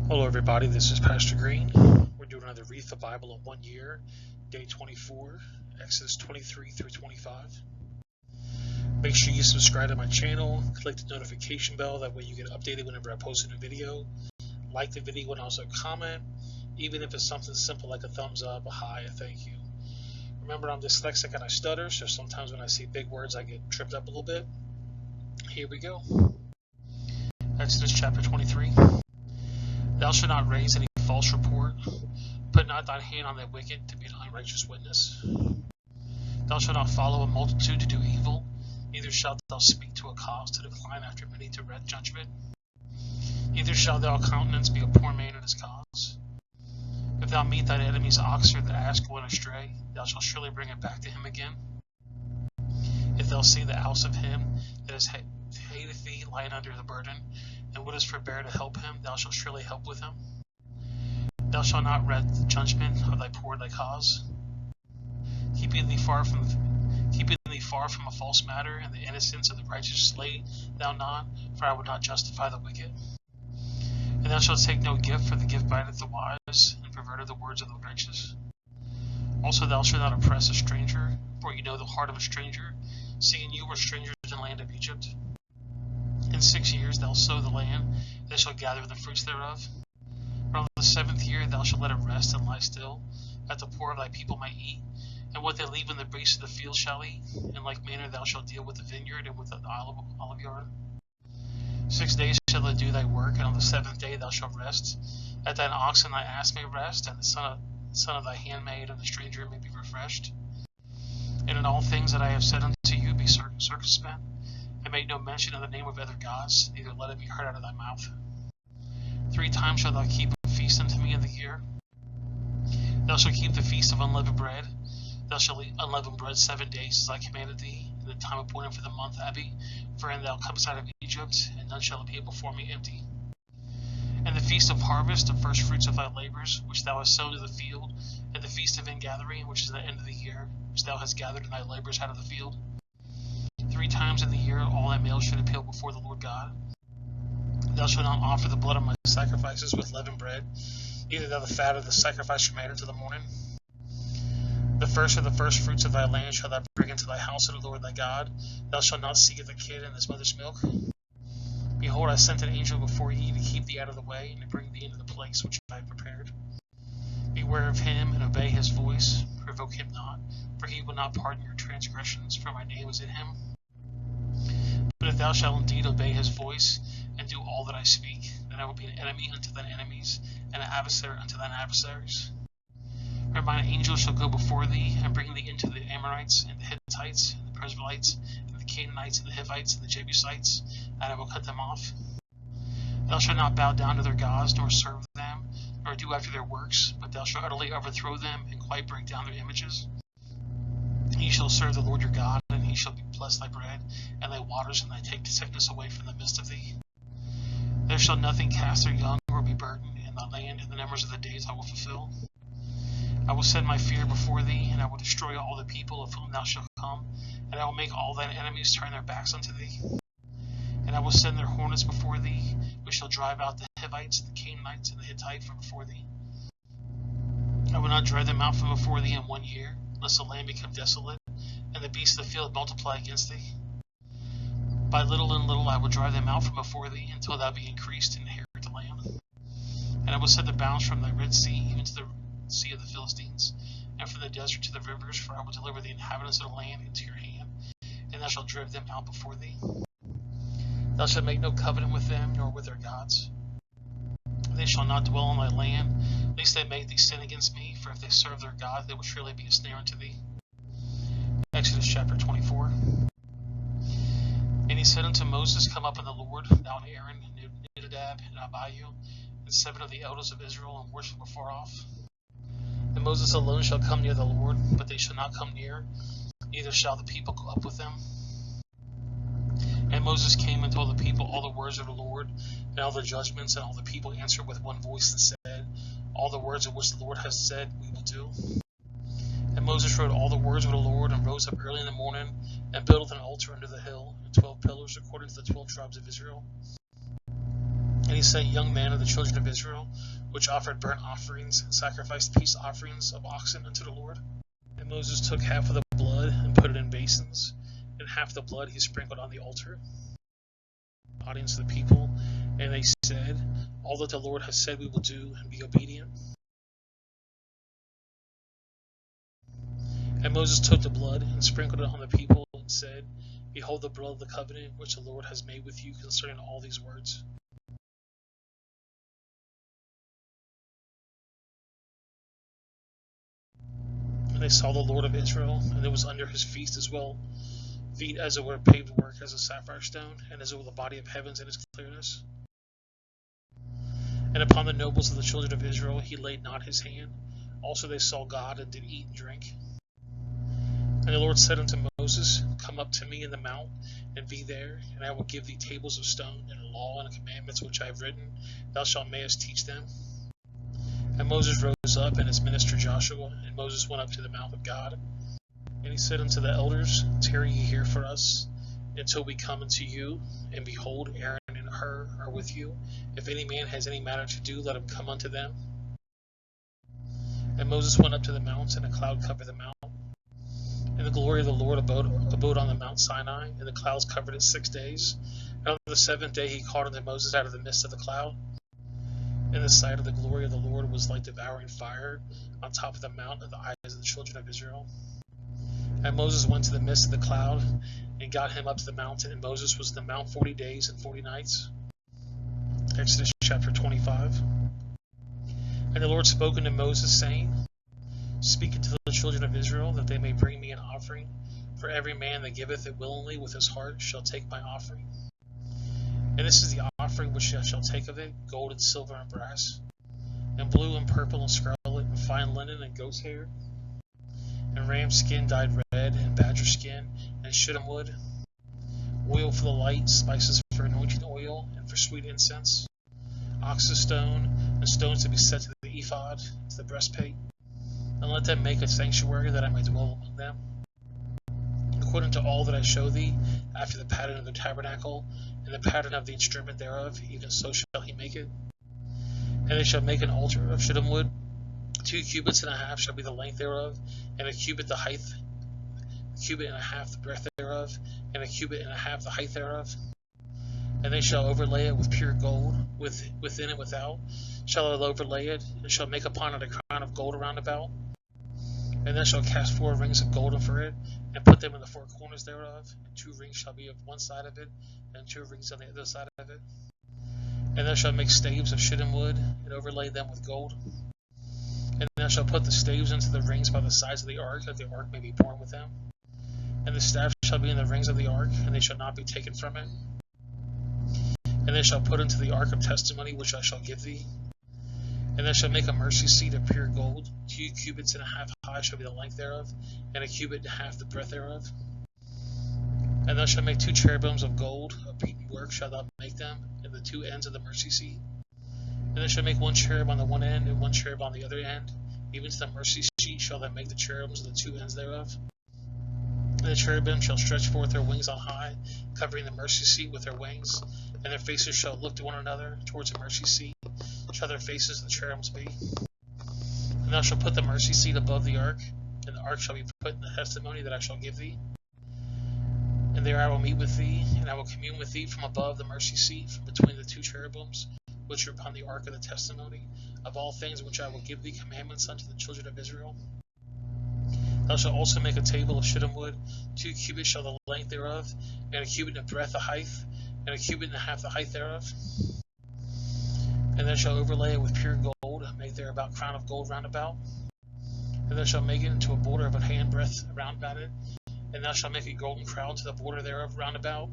Hello everybody, this is Pastor Green. We're doing another Read the Bible in 1 year, day 24, Exodus 23 through 25. Make sure you subscribe to my channel, click the notification bell, that way you get updated whenever I post a new video. Like the video and also comment, even if it's something simple like a thumbs up, a hi, a thank you. Remember, I'm dyslexic and I stutter, so sometimes when I see big words I get tripped up a little bit. Here we go. Exodus chapter 23. Thou shalt not raise any false report. Put not thine hand on thy wicked to be an unrighteous witness. Thou shalt not follow a multitude to do evil, neither shalt thou speak to a cause to decline after many to rest judgment. Neither shalt thou countenance be a poor man in his cause. If thou meet thine enemy's ox or the ass going astray, thou shalt surely bring it back to him again. If thou see the house of him that is hateth thee lying under the burden, and wouldest forbear to help him, thou shalt surely help with him. Thou shalt not read the judgment of thy poor thy cause. Keeping thee far from a false matter, and the innocence of the righteous slay thou not, for I would not justify the wicked. And thou shalt take no gift, for the gift bindeth the wise, and perverteth the words of the righteous. Also thou shalt not oppress a stranger, for you know the heart of a stranger, seeing you were strangers in the land of Egypt. In 6 years thou sow the land, and they shall gather the fruits thereof. From the 7th year thou shalt let it rest and lie still, that the poor of thy people might eat, and what they leave in the breast of the field shall eat. In like manner thou shalt deal with the vineyard and with the olive yard. 6 days shalt thou do thy work, and on the 7th day thou shalt rest, that thine ox and thy ass may rest, and the son of thy handmaid and the stranger may be refreshed. And in all things that I have said unto you be circumspect, and make no mention of the name of other gods, neither let it be heard out of thy mouth. 3 times shalt thou keep a feast unto me in the year. Thou shalt keep the feast of unleavened bread. Thou shalt eat unleavened bread 7 days, as I commanded thee, in the time appointed for the month Abi, wherein thou comest out of Egypt, and none shall appear before me empty. And the feast of harvest, the first fruits of thy labors, which thou hast sown in the field, and the feast of ingathering, which is the end of the year, which thou hast gathered in thy labors out of the field. 3 times in the year all thy males should appeal before the Lord God. Thou shalt not offer the blood of my sacrifices with leavened bread, neither thou the fat of the sacrifice from man until the morning. The first of the first fruits of thy land shalt thou bring into thy house of the Lord thy God. Thou shalt not seek the kid in his mother's milk. Behold, I sent an angel before ye to keep thee out of the way, and to bring thee into the place which I have prepared. Beware of him, and obey his voice. Provoke him not, for he will not pardon your transgressions, for my name is in him. But if thou shalt indeed obey his voice, and do all that I speak, then I will be an enemy unto thine enemies, and an adversary unto thine adversaries. For mine angel shall go before thee, and bring thee into the Amorites, and the Hittites, and the Perizzites, and the Canaanites, and the Hivites, and the Jebusites, and I will cut them off. Thou shalt not bow down to their gods, nor serve them, nor do after their works, but thou shalt utterly overthrow them, and quite break down their images. Ye shall serve the Lord your God, and he shall bless thy bread, and thy waters, and thy take the sickness away from the midst of thee. There shall nothing cast their young, or be burdened in thy land, in the numbers of the days I will fulfill. I will send my fear before thee, and I will destroy all the people of whom thou shalt come, and I will make all thine enemies turn their backs unto thee. And I will send their hornets before thee, which shall drive out the Hivites, the Canaanites, and the Hittites from before thee. I will not drive them out from before thee in 1 year, lest the land become desolate, and the beasts of the field multiply against thee. By little and little I will drive them out from before thee, until thou be increased and inherit the land. And I will set the bounds from the Red Sea, even to the sea of the Philistines, and from the desert to the rivers, for I will deliver the inhabitants of the land into your hand, and thou shalt drive them out before thee. Thou shalt make no covenant with them, nor with their gods. They shall not dwell on thy land, lest they make thee sin against me, for if they serve their God, they will surely be a snare unto thee. Exodus chapter 24. And he said unto Moses, Come up unto the Lord, thou and Aaron, and Nadab, and Abihu, and 7 of the elders of Israel, and worship afar off. And Moses alone shall come near the Lord, but they shall not come near, neither shall the people go up with them. And Moses came and told the people all the words of the Lord, and all the judgments, and all the people answered with one voice and said, All the words of which the Lord has said we will do. And Moses wrote all the words of the Lord, and rose up early in the morning, and built an altar under the hill, and 12 pillars according to the 12 tribes of Israel. And he sent young men of the children of Israel, which offered burnt offerings and sacrificed peace offerings of oxen unto the Lord. And Moses took half of the blood and put it in basins, and half the blood he sprinkled on the altar. Audience of the people, and they said, all that the Lord has said we will do, and be obedient. And Moses took the blood and sprinkled it on the people, and said, behold the blood of the covenant which the Lord has made with you concerning all these words. And they saw the Lord of Israel, and it was under his feet as well, feet as it were paved work as a sapphire stone, and as it were the body of heavens in its clearness. And upon the nobles of the children of Israel he laid not his hand. Also they saw God, and did eat and drink. And the Lord said unto Moses, come up to me in the mount, and be there, and I will give thee tables of stone, and a law and commandments which I have written. Thou shalt mayest teach them. And Moses rose up, and his minister Joshua, and Moses went up to the mount of God. And he said unto the elders, tarry ye here for us, until we come unto you. And behold, Aaron and Hur are with you. If any man has any matter to do, let him come unto them. And Moses went up to the mount, and a cloud covered the mount. And the glory of the Lord abode on the Mount Sinai, and the clouds covered it 6 days. And on the 7th day he called unto Moses out of the midst of the cloud. And the sight of the glory of the Lord was like devouring fire on top of the mount of the eyes of the children of Israel. And Moses went to the midst of the cloud, and got him up to the mountain, and Moses was in the mount 40 days and 40 nights. Exodus chapter 25. And the Lord spoke unto Moses, saying, speak unto the children of Israel, that they may bring me an offering. For every man that giveth it willingly with his heart shall take my offering. And this is the offering which I shall take of it, gold and silver and brass, and blue and purple and scarlet, and fine linen and goat's hair, and ram skin dyed red, and badger skin, and shittim wood, oil for the light, spices for anointing oil, and for sweet incense, ox's stone, and stones to be set to the ephod, to the breastplate. And let them make a sanctuary, that I may dwell among them, according to all that I show thee, after the pattern of the tabernacle, and the pattern of the instrument thereof, even so shall he make it. And they shall make an altar of shittim wood. 2 cubits and a half shall be the length thereof, and a cubit the height, a cubit and a half the breadth thereof, and a cubit and a half the height thereof. And they shall overlay it with pure gold, within and without shall they overlay it, and shall make upon it a crown of gold around about. And they shall cast 4 rings of gold for it, and put them in the 4 corners thereof. And 2 rings shall be of one side of it, and 2 rings on the other side of it. And thou shalt make staves of shittim wood, and overlay them with gold. And thou shalt put the staves into the rings by the sides of the ark, that the ark may be borne with them. And the staff shall be in the rings of the ark, and they shall not be taken from it. And they shall put into the ark of testimony, which I shall give thee. And thou shalt make a mercy seat of pure gold. 2 cubits and a half high shall be the length thereof, and a cubit and a half the breadth thereof. And thou shalt make 2 cherubims of gold, of beaten work shalt thou make them, in the 2 ends of the mercy seat. And thou shalt make 1 cherub on the one end, and 1 cherub on the other end. Even to the mercy seat shall thou make the cherubims of the 2 ends thereof. And the cherubim shall stretch forth their wings on high, covering the mercy seat with their wings, and their faces shall look to one another towards the mercy seat, shall their faces the cherubims be. And thou shalt put the mercy seat above the ark, and the ark shall be put in the testimony that I shall give thee. And there I will meet with thee, and I will commune with thee from above the mercy seat, from between the 2 cherubims, which are upon the ark of the testimony, of all things which I will give thee commandments unto the children of Israel. Thou shalt also make a table of shittim wood. 2 cubits shall the length thereof, and a cubit and a breadth the height, and a cubit and a half the height thereof. And thou shalt overlay it with pure gold, and make there about crown of gold round about. And thou shalt make it into a border of a hand breadth round about it. And thou shalt make a golden crown to the border thereof round about.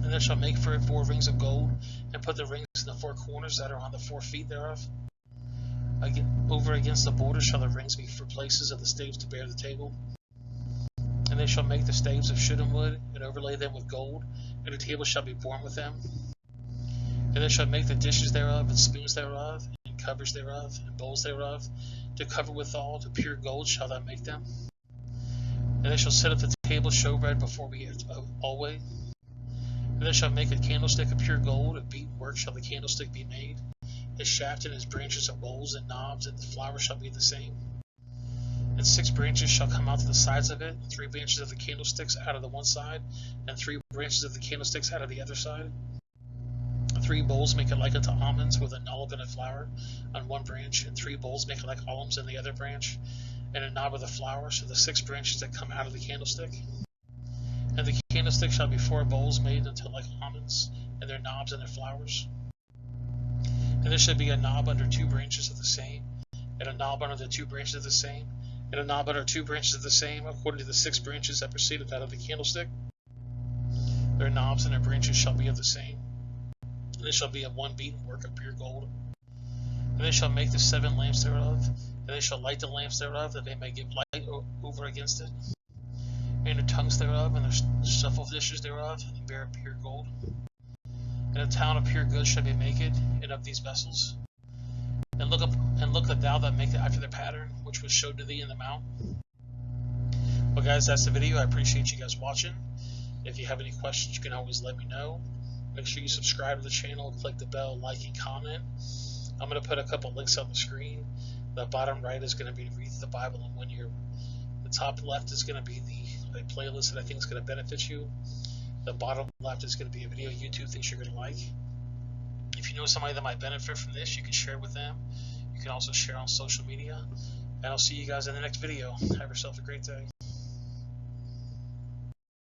And thou shalt make for it 4 rings of gold, and put the rings in the 4 corners that are on the 4 feet thereof. Over against the border shall the rings be for places of the staves to bear the table. And they shall make the staves of shittim wood, and overlay them with gold, and the table shall be borne with them. And they shall make the dishes thereof, and spoons thereof, and covers thereof, and bowls thereof, to cover withal, to pure gold shall thou make them. And they shall set up the table showbread before me always. And they shall make a candlestick of pure gold, of beaten work shall the candlestick be made. His shaft and his branches of bowls and knobs, and the flower shall be the same. And 6 branches shall come out to the sides of it, and 3 branches of the candlesticks out of the one side, and 3 branches of the candlesticks out of the other side. 3 bowls make it like unto almonds, with a knob and a flower on one branch, and 3 bowls make it like almonds in the other branch, and a knob of the flower, so the 6 branches that come out of the candlestick. And the candlestick shall be 4 bowls made unto like almonds, and their knobs and their flowers. And there shall be a knob under 2 branches of the same, and a knob under the 2 branches of the same, and a knob under 2 branches of the same, according to the 6 branches that proceeded out of the candlestick. Their knobs and their branches shall be of the same. And they shall be of one beaten work of pure gold. And they shall make the 7 lamps thereof, and they shall light the lamps thereof, that they may give light over against it. And the tongues thereof, and the snuffle dishes thereof, and bear pure gold. And a town of pure goods shall be made, and of these vessels. And look that thou that maketh after the pattern which was showed to thee in the mount. Well, guys, that's the video. I appreciate you guys watching. If you have any questions, you can always let me know. Make sure you subscribe to the channel, click the bell, like, and comment. I'm going to put a couple links on the screen. The bottom right is going to be Read the Bible in 1 year. The top left is going to be the playlist that I think is going to benefit you. The bottom left is going to be a video YouTube thinks you're going to like. If you know somebody that might benefit from this, you can share it with them. You can also share on social media. And I'll see you guys in the next video. Have yourself a great day.